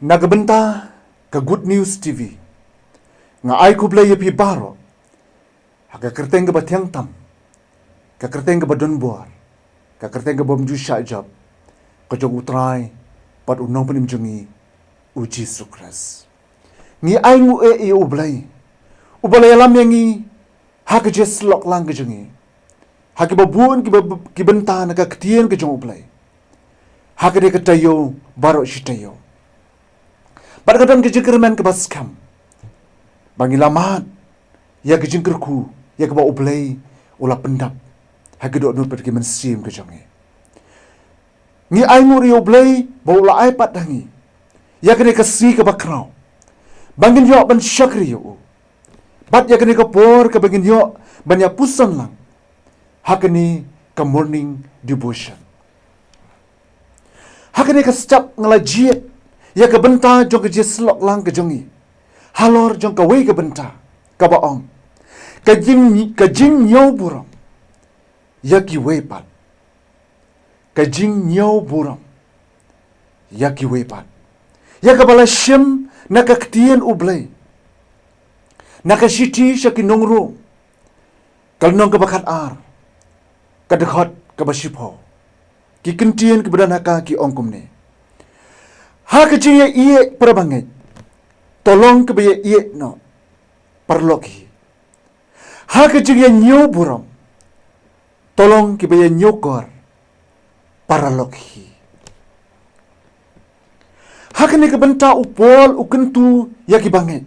Nagbenta ke Good News TV. Nga ay ko blay pi baro. Haka kerteng ke batiang tam. Ka kerteng ke badon buar. Ka kerteng ke bom ju syajab. Ka jog utrai pat unong penim jungi uji sukras. Ngi ay ngu e ublay. Ublay alam yang ngi haka jes lok lang ke jungi. Haka babuan ki benta na ka ketien ke jong ublay. Haka de ketayo baro shitayo. Pada kadang kejengkerman ke baskam. Bangi lamat. Ya kejengkerku. Ya ke bau ublay. Ula pendap. Hagi dok nur pergi mensim ke jongi. Ngi ay muri ublay. Bau ula ay pat dangi. Ya kene kasi ke bakrau. Bangin yok ban syakri yo. Bat ya kene ke por ke bangin yok. Banyak pusan lang. Hakini ke morning devotion. Hakini ke secap ngelajiat. Ya ke benta jong ke jeslok lang ke jongi. Halor jong ke wei ke benta. Ke baong. Ke jing nyau buram. Ya ki wei pat. Ke jing nyau buram. Ya ki wei pat. Ya ke bala syem na ke ketien ublay. Na ke syiti syaki nongro. Kal nong ke bakat ar. Ke dekhot ke basyipo. Ki kentien ke bedanaka ki ongkum ne. Ha kecil ya iye perbangai. Tolong ke baya iye no. Perloki. Ha kecil ya nyo buram. Tolong ke baya nyokor. Paraloki. Ha kene ke benta upol ukentu ya ki bangai.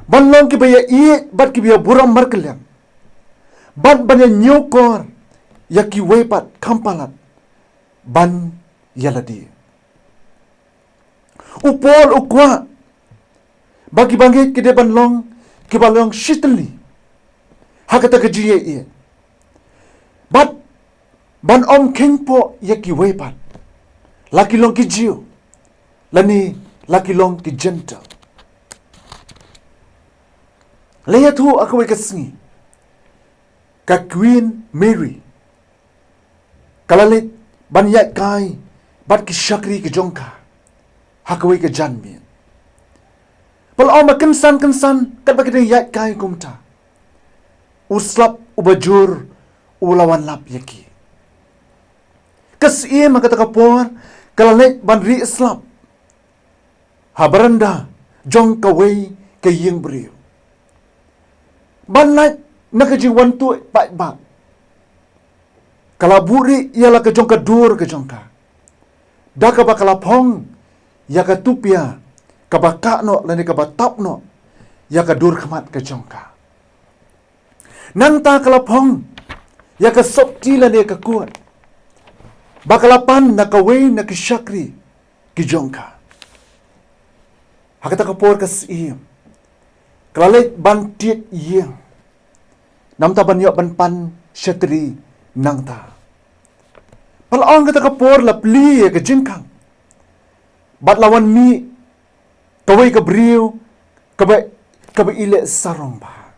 Banlong ke baya iye bat ke baya buram markeliam. Ban banya nyokor ya ki wepat kampalat. Ban yaladi. Upol ukwa. Bagi bangit ke depan long. Ke balong shitli. Hakata ke jiye iye. Ban om kengpo ya ki wepat. Laki long ki jiyo. Lani laki long ki gentle. Leya tu aku wekasengi. Ka Queen Mary. Kalalit ban yat kai. Bat ki syakri ke jongka. Hakawai ke janmin. Pal oma kensan kat bagi dia yat kai kumta. Uslap ubajur ulawan lap yaki. Kes iya maka takapor kalalet ban ri islap. Habaranda jong kawai ke yeng beriu. Ban lait nakajiwan tu pak. Kalaburi ialah ke jong kadur ke jongka. Daka bakalapong ya ka tupia, ka baka no, lani ka batap no, ya ka dur kemat ke jongka. Nang ta kalapong, ya ka sopti lani ka kuat. Bakalapan na kaway na kisyakri ki jongka. Hakata kapor ka siyem. Kalalit ban tiet iyeng. Namta ban yok ban pan syatri nang ta. Palaong kata kapor lapli ya ka jengkang. Bat lawan mi kawai ke beriu kaba ile sarong ba.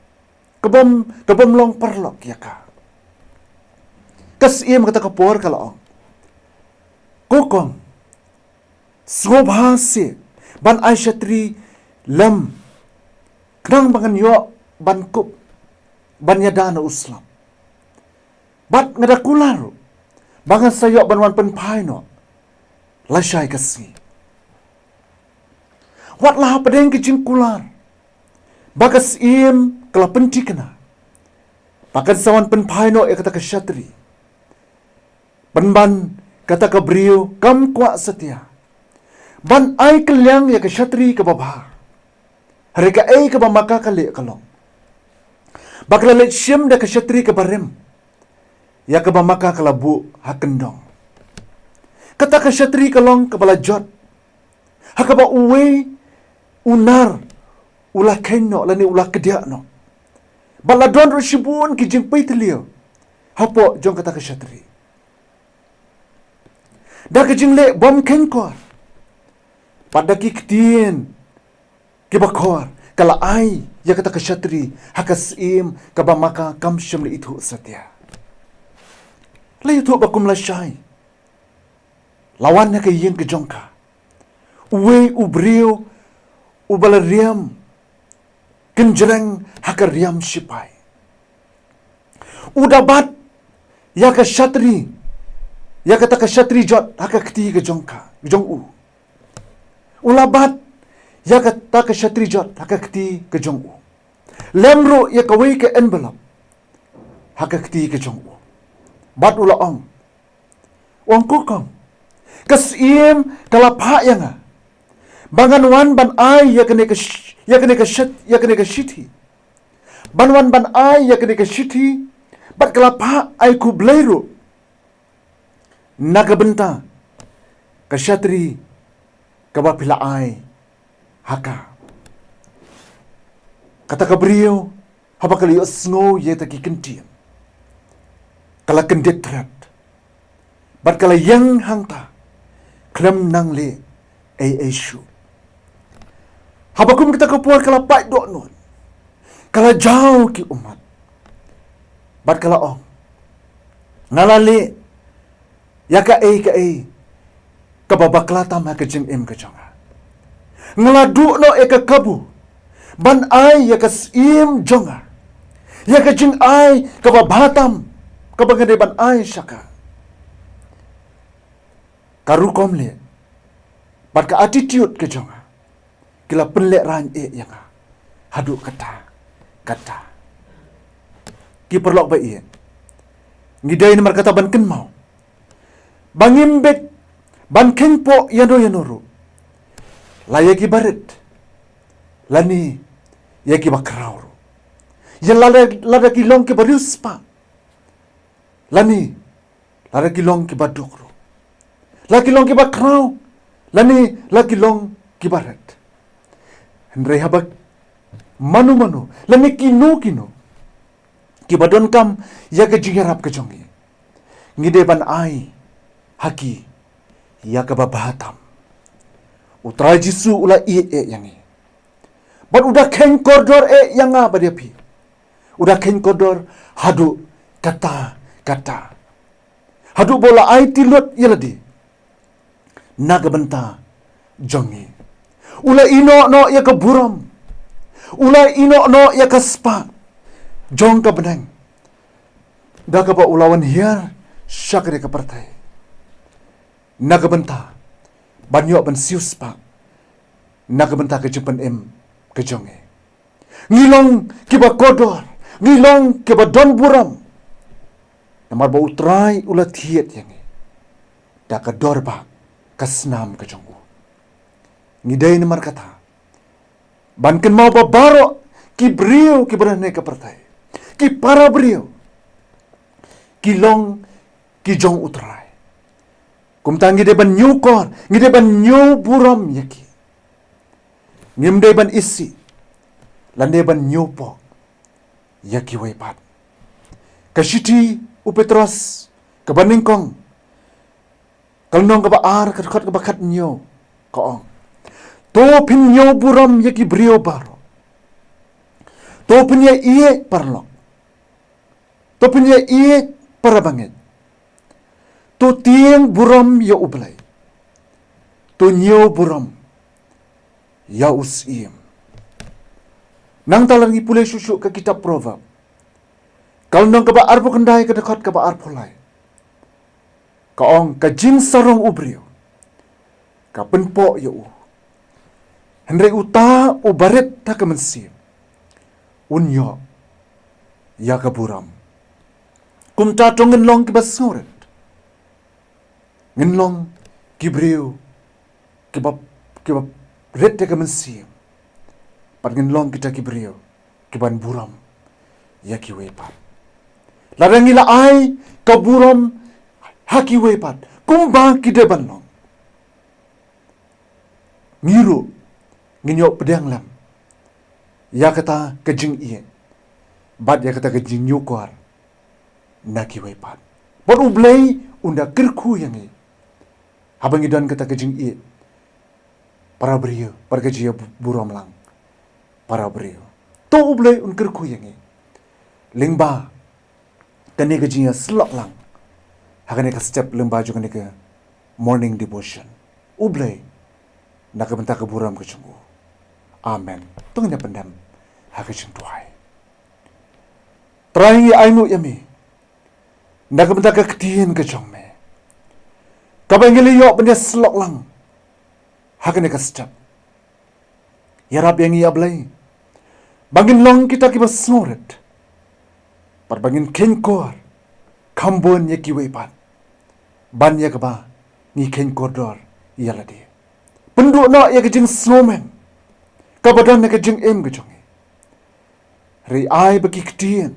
Kabam long perlok ya ka. Kas im kata kapor kalaong. Kokong sobhase ban aisyatri lam kenang bangan yo ban kup ban yadana uslam. Bat ngada kularu bangan sayok ban wan pen paino. Lasyai kasih. Watlah padeng ke jingkular. Bagas im kala penti kena. Bagan sawan penpaino e kata ke syatri. Ban kata ke beriu kam kuat setia. Ban ai keliang ya ke syatri ke babah. Harika ai ke bamaka kali kalong. Bakla let syem da ke syatri ke barem. Ya ke bamaka kalabu hakendong. Kata ke syatri kalong ke balajot. Hakaba uwe unar ulah keno lani ulah kediak no. Baladon reshibun ki jingpai telio. Hapo jong kata ke syatri. Dah ke jingle bom kenkor. Pada ki ketien. Ki bakor. Kala ai ya kata ke syatri. Hakas im kabamaka kam syamli itu setia. Layu tu bakum lasyai. Lawannya ke yin ke jongka. Uwe ubrio ubalariam kenjereng hakariam sipai. Udabat yaka syatri yaka taka syatri jot haka keti ke jongka jong u. Ulabat yaka taka syatri jot haka keti ke jong u. Lemro yaka wei ke envelope haka keti ke jong u. Bat ula ong kokong kasiem kalapa yanga bangan wan ban ai yakne ke shiti banwan ban ai yakne ke shiti bat kalapa ai ku blairu naga benta ka syatri ka bapila ai haka kata ka brio haba kali sngo ye ta ki kentiam kala kendetrat bat kala yang hangta klem nang le ai shu habakum kita kepuar kala pai dok non kala jauh ki umat bat kala ong ngalale ya ka babakla tam ha ka jing em ka jonga ngaladu no e ka kabu ban ai ya ka sim jonga ya ka jing ai ka babatam ka bagade ban ai shaka karukom le bat ka attitude ke jonga kila penlek ran yang hadu kata ki perlok ba ie ngidai ni markata ban ken mau bangimbek ban kengpo yanoru layaki baret lani yaki bakrauru yan lada kilong ke bariuspa lani lada kilong ke badukru laki long ki bakrau lani laki long ki baret Hendrai habak manu lani kino ki badon kam ya ke jingarap ke jongi ngide ban ai haki ya ke babahatam utrai jisu ula yangi bat udah ken koridor yang badia pi udah ken koridor hadu kata hadu bola ai tilot yeladi naga benta jongi ula ino no ya ke buram ula ino no ya ke spa jong ka benang daga ba ulawan hiar syakre ka partai naga benta banyo ban sius pa naga benta ke jepan em ke jonge ngilong ke ba kodor ngilong ke ba don buram namar ba utrai ula thiet yangi daga dorba kasnam ke jongu ngidai ni markata banken mau babaro ki brio ki berane ke partai ki para brio ki long ki jong utrai kumtangi de ban nyukor ngide ban nyu buram yaki ngimde ban isi lande ban nyupo yaki wepat kashiti upetros kabaningkong kalnong ka baar ka bakat nyo kaong to pin nyo buram yaki brio baro to pin ya iye parlok to pin ya iye parabangit to tieng buram ya ublay to nyo buram ya usim nang talangi pulay susu ka kitab proverb kalnong ka baar po kanday ka dekat ka baar pulay kaong ka jing sarong ubrio ka penpo ya u henry uta u baret ta ka mensim unyo ya ka buram kum ta tong ngenlong ki basoret ngenlong ki brio ki bab ret ta ka mensim pat ngenlong kita ki brio ki ban buram ya ki wepat larangi la ai ka buram haki wepat kumba kideban long ngiru nginyo pedang lam ya kata kejing iye bat ya kata kejing nyukwar naki wepat bot ublay unda kirku yangi habang idan kata kejing iye para brio para kejia buram lang para brio to ublay un kirku yangi lingba kani kejia slok lang hakane ka step lemba jo kane ka morning devotion ublay nak bentak keburam ke jenggu. Amen. Tunggu pendam hak jeng tuai. Terangi aimu yami. Nak bentak ketien ke jong me. Kabangili yok benda selok lang. Hak ni kestap. Ya Rab yang ia belai. Bangin long kita kiba snoret. Parbangin kenkor. Kambon ye kiwepan. Ban ya keba. Ni kenkor dor. Ia ladi. Penduk nak ya kejeng snowman. Kabadan ya kejeng em kejongi. Ri ai bagi ketien.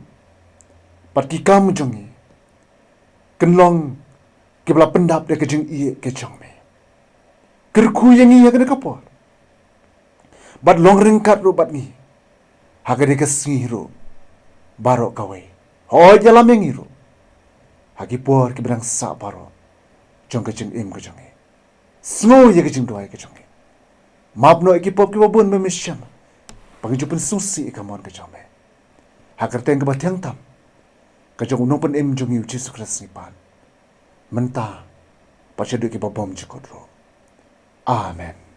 Parti kamu jongi. Kenlong kibla pendap dia kejeng iye kejong me. Kerku yang iya kena kapor. Bat long ringkat ru bat ni. Haga dia kesengiru. Barok kawai. Hoi jalan mengiru. Hagi por kibrang sa baro. Jong kejeng im kejong. Snow ye kejeng doai kejong. Map no ekipop kibabun memesyam. Pagi jupun susi ikamon kejong me. Hagar teng kebat yang tam. Kejong unong pun im jongi uci sukres nipan. Mentah. Pasyadu kibabom jikodro. Amen.